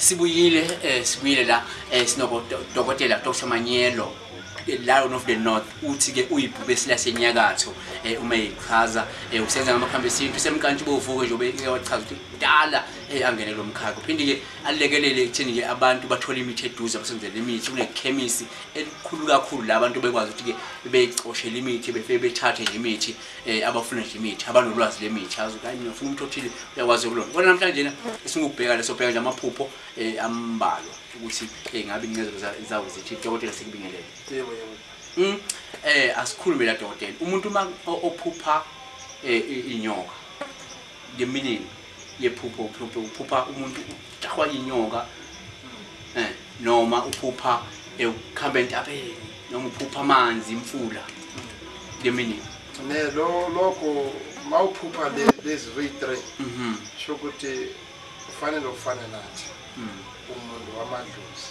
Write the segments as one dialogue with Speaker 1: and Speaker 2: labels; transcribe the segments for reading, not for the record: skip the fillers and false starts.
Speaker 1: Sibuyile la sinodokotela Dr. Manyelo Lion of the North uthi ke uyibhubesi lasenyakatho uma echaza usenza ngamakhambi esintu semkantsho bovuke nje ubeyachaza ukuthi dala angene lo mkhakha phinde ke alekelele ekutheni ke abantu bathola imithi eduze abasenzele imithi kunechemistry elikhulu kakhulu la abantu bekwazi ukuthi ke beyicoshela imithi befike bethathe nje imithi abafuna nje imithi abanolwazi lemithi azu kanye ufuna umuntu othile uyakwazi ukulona kodwa namhlanje esingubheka lesobheka nje amaphupho ambalwa ukuthi ngabe incezelo zawo zithi dokotela sikubingelele asikhulume la dokotela umuntu ophupha inyoka the meaning yephupho uphupha umuntu udahwa inyoka noma uphupha ukhamba entabeni noma uphupha amanzi imfula the meaning
Speaker 2: lokho mawuphupha lezi three shokuthi ufanele ufane nathi umuntu wamadlozi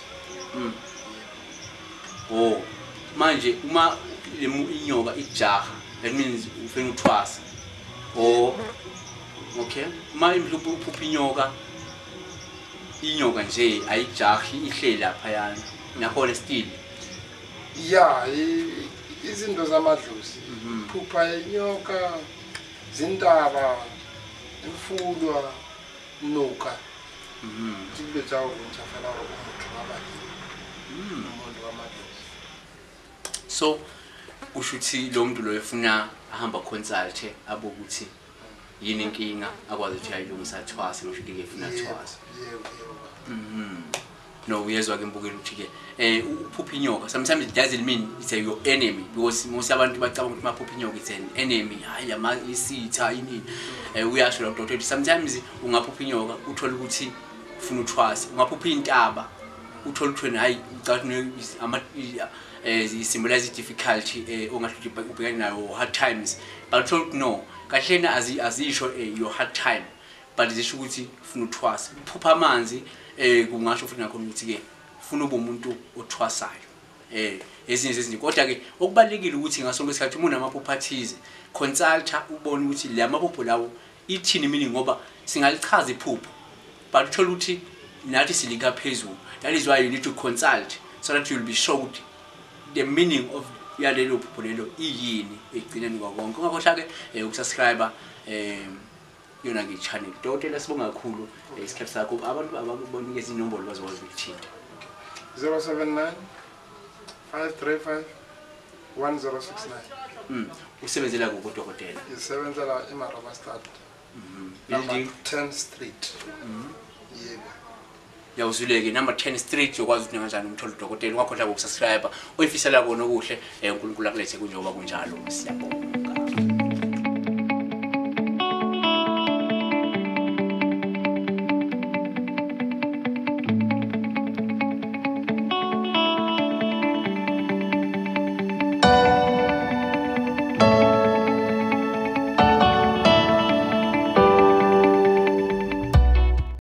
Speaker 1: manje uma inyoka ijaha that means ufena uthwasa okay uma uphupha inyoka nje ayijahi ihle lapha yana nakhona still
Speaker 2: izinto zamadlozi phupha inyoka zintaba imfulwa nuka Tibeta uchafana umuntu wamadlozi.
Speaker 1: So ushuthi lo muntu lo efuna ahamba consult abokuthi yini inkinga akwazi ukuthi ayilungisa thwase ngisho ukuthi efuna thwase. No uyezwa ke mbukela ukuthi ke uphupha inyoka sometimes it doesn't mean it's your enemy because most abantu bacabanga ukuthi maphupha inyoka it's an enemy hayi ama isitha inini uyasho lo doctor sometimes ungaphupha inyoka uthola ukuthi ufuna uthwasa ungaphupha intaba uthola ukuthi hayi ucathi symbolize difficulty ongathi ubhekana nayo hard times but told no kahlena azisho your hard time but zisho ukuthi ufuna uthwasa uphupha amanzi kungasho futhi nakhona ukuthi ke ufuna ube umuntu othwasayo ezinye zezinto kodwa ke okubalekile ukuthi ngasonke isikhathi umuntu namaphupho athize consulta ubone ukuthi le maphupho lawo ithini meaning ngoba singalichaza iphupho but uthola ukuthi nathi silika phezulu that is why you need to consult so that you will be sure the meaning of yalelo phupho lelo iyini egcineni kwakonke ungakhohlwa ke ukusubscribe yona ngichannel dokotela sibonga kakhulu isikhathi sakho abantu abakubonikeza inombolo bazokwazi ukuthinta
Speaker 2: 079 535 1069
Speaker 1: usebenzela kodokotela
Speaker 2: isebenzela eMarabastad building 10 street yebo
Speaker 1: yawuzuleke number 10 street yokwazi ukuthi kanjani umthola udokotela ungakhohlwa ukusubscribe oyifisela kona okuhle uNkulunkulu akulethe kunjoba kunjalo siyabonga